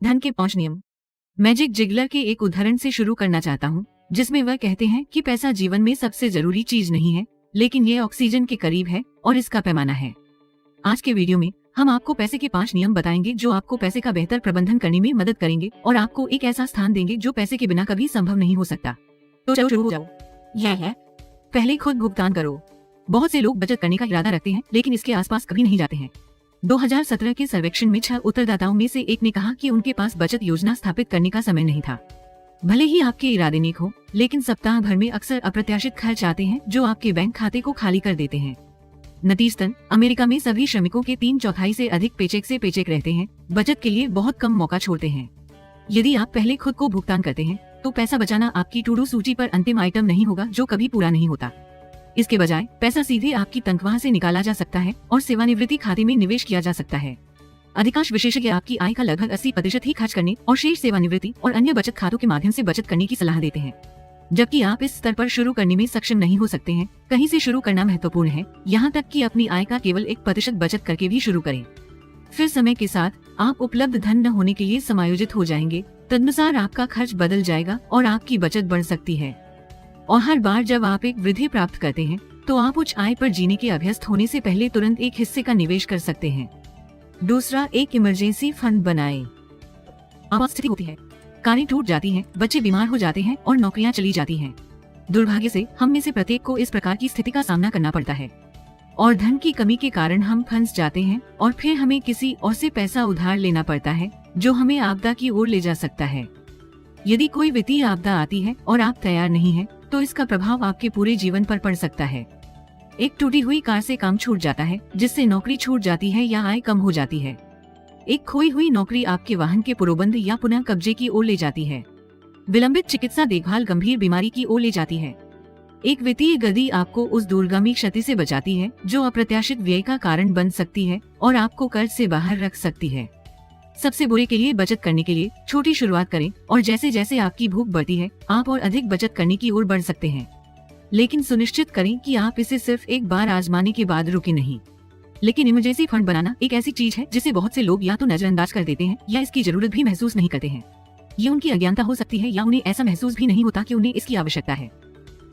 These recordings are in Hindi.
धन के 5 नियम। मैजिक जिगलर के एक उदाहरण से शुरू करना चाहता हूँ, जिसमें वह कहते हैं कि पैसा जीवन में सबसे जरूरी चीज नहीं है, लेकिन ये ऑक्सीजन के करीब है और इसका पैमाना है। आज के वीडियो में हम आपको पैसे के 5 नियम बताएंगे जो आपको पैसे का बेहतर प्रबंधन करने में मदद करेंगे और आपको एक ऐसा स्थान देंगे जो पैसे के बिना कभी संभव नहीं हो सकता। तो चलो शुरू हो जाओ। यह है, पहले खुद भुगतान करो। बहुत से लोग बचत करने का इरादा रखते हैं, लेकिन इसके आसपास कभी नहीं जाते हैं। 2017 के सर्वेक्षण में 6 उत्तरदाताओं में से एक ने कहा कि उनके पास बचत योजना स्थापित करने का समय नहीं था। भले ही आपके इरादे नेक हो, लेकिन सप्ताह भर में अक्सर अप्रत्याशित खर्च आते हैं जो आपके बैंक खाते को खाली कर देते हैं। नतीजतन अमेरिका में सभी श्रमिकों के 3/4 से अधिक पेचेक से पेचेक रहते हैं, बचत के लिए बहुत कम मौका छोड़ते हैं। यदि आप पहले खुद को भुगतान करते हैं, तो पैसा बचाना आपकी टू डू सूची पर अंतिम आइटम नहीं होगा जो कभी पूरा नहीं होता। इसके बजाय पैसा सीधे आपकी तनख्वाह से निकाला जा सकता है और सेवानिवृत्ति खाते में निवेश किया जा सकता है। अधिकांश विशेषज्ञ आपकी आय का लगभग 80% ही खर्च करने और शेष सेवानिवृत्ति और अन्य बचत खातों के माध्यम से बचत करने की सलाह देते हैं। जबकि आप इस स्तर पर शुरू करने में सक्षम नहीं हो सकते हैं, कहीं से शुरू करना महत्वपूर्ण है, यहाँ तक कि अपनी आय का केवल 1% बचत करके भी शुरू करें। फिर समय के साथ आप उपलब्ध धन न होने के लिए समायोजित हो जाएंगे, तदनुसार आपका खर्च बदल जाएगा और आपकी बचत बढ़ सकती है। और हर बार जब आप एक वृद्धि प्राप्त करते हैं, तो आप उच्च आय पर जीने के अभ्यस्त होने से पहले तुरंत एक हिस्से का निवेश कर सकते हैं। दूसरा, एक इमरजेंसी फंड बनाएं। आपात स्थिति होती है, कारें टूट जाती हैं, बच्चे बीमार हो जाते हैं और नौकरियां चली जाती हैं। दुर्भाग्य से हम में से प्रत्येक को इस प्रकार की स्थिति का सामना करना पड़ता है और धन की कमी के कारण हम फंस जाते हैं और फिर हमें किसी और से पैसा उधार लेना पड़ता है, जो हमें आपदा की ओर ले जा सकता है। यदि कोई वित्तीय आपदा आती है और आप तैयार नहीं हैं, तो इसका प्रभाव आपके पूरे जीवन पर पड़ सकता है। एक टूटी हुई कार से काम छूट जाता है, जिससे नौकरी छूट जाती है या आय कम हो जाती है। एक खोई हुई नौकरी आपके वाहन के पुरोबंध या पुनः कब्जे की ओर ले जाती है। विलंबित चिकित्सा देखभाल गंभीर बीमारी की ओर ले जाती है। एक वित्तीय गति आपको उस दूरगामी क्षति से बचाती है जो अप्रत्याशित व्यय का कारण बन सकती है और आपको कर्ज से बाहर रख सकती है। सबसे बुरे के लिए बचत करने के लिए छोटी शुरुआत करें और जैसे जैसे आपकी भूख बढ़ती है, आप और अधिक बचत करने की ओर बढ़ सकते हैं। लेकिन सुनिश्चित करें कि आप इसे सिर्फ एक बार आजमाने के बाद रुके नहीं। लेकिन इमरजेंसी फंड बनाना एक ऐसी चीज है जिसे बहुत से लोग या तो नजरअंदाज कर देते हैं या इसकी जरूरत भी महसूस नहीं करते हैं। ये उनकी अज्ञानता हो सकती है या उन्हें ऐसा महसूस भी नहीं होता कि उन्हें इसकी आवश्यकता है।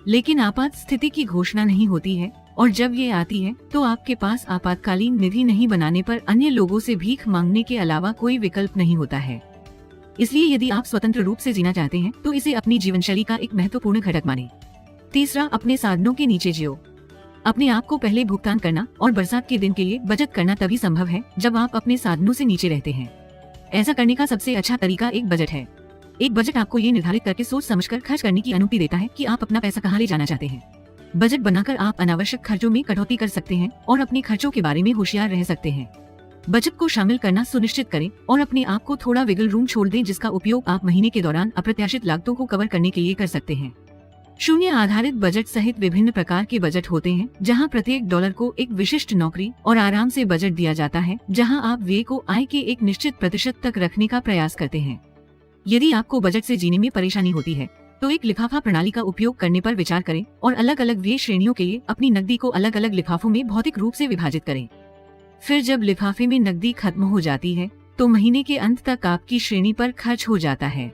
लेकिन आपात स्थिति की घोषणा नहीं होती है और जब ये आती है तो आपके पास आपातकालीन निधि नहीं बनाने पर अन्य लोगों से भीख मांगने के अलावा कोई विकल्प नहीं होता है। इसलिए यदि आप स्वतंत्र रूप से जीना चाहते हैं तो इसे अपनी जीवनशैली का एक महत्वपूर्ण घटक मानें। तीसरा, अपने साधनों के नीचे जियो। अपने आप को पहले भुगतान करना और बरसात के दिन के लिए बचत करना तभी संभव है जब आप अपने साधनों से नीचे रहते हैं। ऐसा करने का सबसे अच्छा तरीका एक बजट है। एक बजट आपको ये निर्धारित करके सोच समझकर खर्च करने की अनुमति देता है कि आप अपना पैसा कहाँ ले जाना चाहते हैं। बजट बनाकर आप अनावश्यक खर्चों में कटौती कर सकते हैं और अपने खर्चों के बारे में होशियार रह सकते हैं। बचत को शामिल करना सुनिश्चित करें और अपने आप को थोड़ा विगल रूम छोड़ दें, जिसका उपयोग आप महीने के दौरान अप्रत्याशित लागतों को कवर करने के लिए कर सकते हैं। शून्य आधारित बजट सहित विभिन्न प्रकार के बजट होते हैं, जहां प्रत्येक डॉलर को एक विशिष्ट नौकरी और आराम से बजट दिया जाता है, जहां आप व्यय को आय के एक निश्चित प्रतिशत तक रखने का प्रयास करते हैं। यदि आपको बजट से जीने में परेशानी होती है, तो एक लिफाफा प्रणाली का उपयोग करने पर विचार करें और अलग अलग व्यय श्रेणियों के लिए अपनी नकदी को अलग अलग लिफाफों में भौतिक रूप से विभाजित करें। फिर जब लिफाफे में नकदी खत्म हो जाती है, तो महीने के अंत तक आपकी श्रेणी पर खर्च हो जाता है।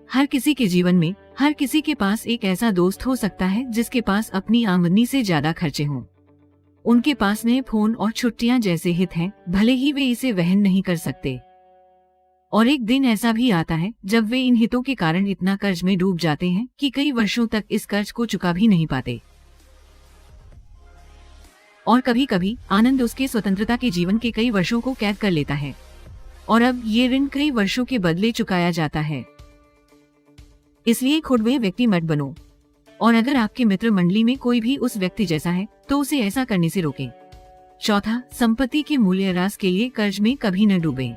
हर किसी के जीवन में हर किसी के पास एक ऐसा दोस्त हो सकता है जिसके पास अपनी आमदनी से ज्यादा खर्चे हों। उनके पास नए फोन और छुट्टियां जैसे हित हैं, भले ही वे इसे वहन नहीं कर सकते। और एक दिन ऐसा भी आता है जब वे इन हितों के कारण इतना कर्ज में डूब जाते हैं कि कई वर्षों तक इस कर्ज को चुका भी नहीं पाते। और कभी कभी आनंद उसके स्वतंत्रता के जीवन के कई वर्षों को कैद कर लेता है और अब ये ऋण कई वर्षों के बदले चुकाया जाता है। इसलिए खुद वे व्यक्ति मत बनो, और अगर आपके मित्र मंडली में कोई भी उस व्यक्ति जैसा है तो उसे ऐसा करने से रोकें। चौथा, संपत्ति के मूल्यह्रास के लिए कर्ज में कभी न डूबें।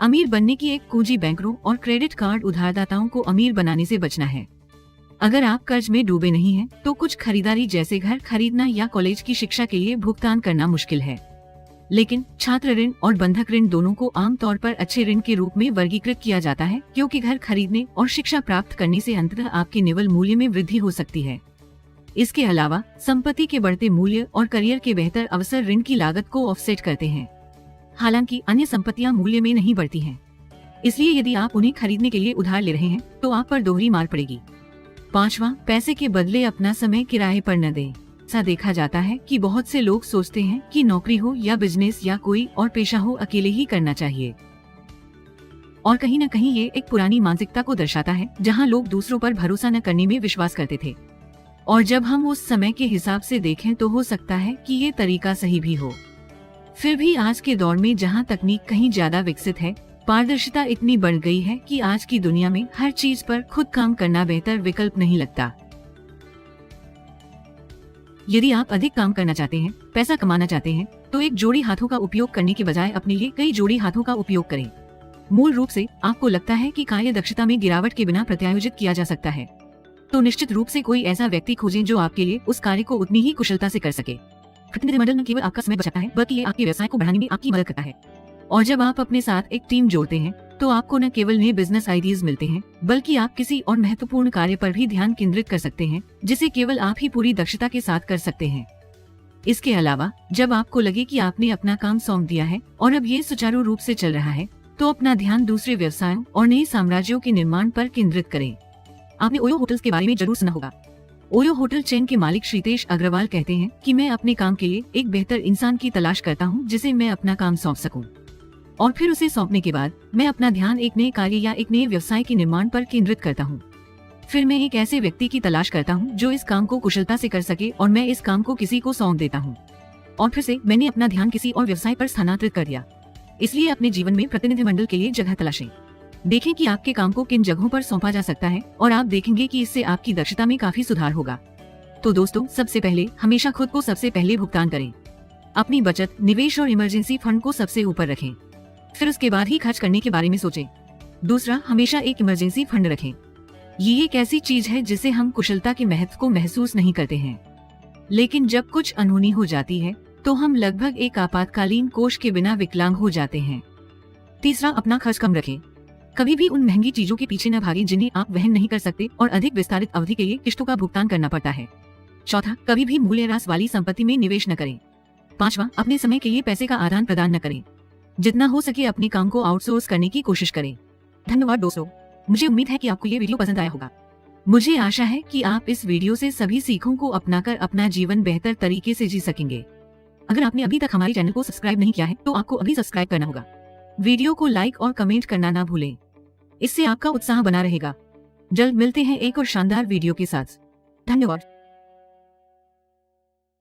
अमीर बनने की एक कुंजी बैंकरों और क्रेडिट कार्ड उधारदाताओं को अमीर बनाने से बचना है। अगर आप कर्ज में डूबे नहीं हैं, तो कुछ खरीदारी जैसे घर खरीदना या कॉलेज की शिक्षा के लिए भुगतान करना मुश्किल है। लेकिन छात्र ऋण और बंधक ऋण दोनों को आमतौर पर अच्छे ऋण के रूप में वर्गीकृत किया जाता है, क्योंकि घर खरीदने और शिक्षा प्राप्त करने से अंततः आपके निवल मूल्य में वृद्धि हो सकती है। इसके अलावा संपत्ति के बढ़ते मूल्य और करियर के बेहतर अवसर ऋण की लागत को ऑफसेट करते हैं। हालांकि अन्य संपत्तियां मूल्य में नहीं बढ़ती हैं। इसलिए यदि आप उन्हें खरीदने के लिए उधार ले रहे हैं तो आप पर दोहरी मार पड़ेगी। 5वां, पैसे के बदले अपना समय किराए पर न दें। ऐसा देखा जाता है कि बहुत से लोग सोचते हैं कि नौकरी हो या बिजनेस या कोई और पेशा हो, अकेले ही करना चाहिए। और कहीं न कहीं ये एक पुरानी मानसिकता को दर्शाता है जहां लोग दूसरों पर भरोसा न करने में विश्वास करते थे। और जब हम उस समय के हिसाब से देखें तो हो सकता है कि ये तरीका सही भी हो। फिर भी आज के दौर में जहां तकनीक कहीं ज्यादा विकसित है, पारदर्शिता इतनी बढ़ गई है कि आज की दुनिया में हर चीज पर खुद काम करना बेहतर विकल्प नहीं लगता। यदि आप अधिक काम करना चाहते हैं, पैसा कमाना चाहते हैं, तो एक जोड़ी हाथों का उपयोग करने के बजाय अपने लिए कई जोड़ी हाथों का उपयोग करें। मूल रूप से आपको लगता है कि कार्य दक्षता में गिरावट के बिना प्रत्यायोजित किया जा सकता है, तो निश्चित रूप से कोई ऐसा व्यक्ति खोजें जो आपके लिए उस कार्य को उतनी ही कुशलता से कर सके। प्रतिनिधिमंडल न केवल आपका समय बचाता है, बल्कि ये आपके व्यवसाय को बढ़ाने में आपकी मदद करता है। और जब आप अपने साथ एक टीम जोड़ते हैं तो आपको न केवल नए बिजनेस आइडियाज मिलते हैं, बल्कि आप किसी और महत्वपूर्ण कार्य पर भी ध्यान केंद्रित कर सकते हैं जिसे केवल आप ही पूरी दक्षता के साथ कर सकते हैं। इसके अलावा जब आपको लगे कि आपने अपना काम सौंप दिया है और अब ये सुचारू रूप से चल रहा है, तो अपना ध्यान दूसरे व्यवसायों और नए साम्राज्यों के निर्माण पर केंद्रित करें। आपने ओयो होटल्स के बारे में जरूर सुना होगा। ओयो होटल चेन के मालिक श्रीतेश अग्रवाल कहते हैं कि मैं अपने काम के लिए एक बेहतर इंसान की तलाश करता हूं जिसे मैं अपना काम सौंप सकूं, और फिर उसे सौंपने के बाद मैं अपना ध्यान एक नए कार्य या एक नए व्यवसाय के निर्माण पर केंद्रित करता हूं। फिर मैं एक ऐसे व्यक्ति की तलाश करता हूं जो इस काम को कुशलता से कर सके और मैं इस काम को किसी को सौंप देता हूं, और फिर से मैंने अपना ध्यान किसी और व्यवसाय पर स्थानांतरित कर दिया। इसलिए अपने जीवन में प्रतिनिधिमंडल के लिए जगह तलाशें। देखें कि आपके काम को किन जगहों पर सौंपा जा सकता है और आप देखेंगे कि इससे आपकी दक्षता में काफी सुधार होगा। तो दोस्तों, सबसे पहले हमेशा खुद को सबसे पहले भुगतान करें। अपनी बचत, निवेश और इमरजेंसी फंड को सबसे ऊपर रखें। फिर उसके बाद ही खर्च करने के बारे में सोचें। दूसरा, हमेशा एक इमरजेंसी फंड रखें। ये एक ऐसी चीज है जिसे हम कुशलता के महत्व को महसूस नहीं करते हैं, लेकिन जब कुछ अनहोनी हो जाती है तो हम लगभग एक आपातकालीन कोष के बिना विकलांग हो जाते हैं। तीसरा, अपना खर्च कम रखें। कभी भी उन महंगी चीजों के पीछे न भागें जिन्हें आप वहन नहीं कर सकते और अधिक विस्तारित अवधि के लिए किस्तों का भुगतान करना पड़ता है। चौथा, कभी भी मूल्यह्रास वाली संपत्ति में निवेश न करें। 5वां, अपने समय के लिए पैसे का आदान प्रदान न करें। जितना हो सके अपने काम को आउटसोर्स करने की कोशिश करें। धन्यवाद दोस्तों, मुझे उम्मीद है कि आपको ये वीडियो पसंद आया होगा। मुझे आशा है कि आप इस वीडियो से सभी सीखों को अपनाकर अपना जीवन बेहतर तरीके से जी सकेंगे। अगर आपने अभी तक हमारे चैनल को सब्सक्राइब नहीं किया है तो आपको अभी सब्सक्राइब करना होगा। वीडियो को लाइक और कमेंट करना ना भूलें, इससे आपका उत्साह बना रहेगा। जल्द मिलते हैं एक और शानदार वीडियो के साथ। धन्यवाद।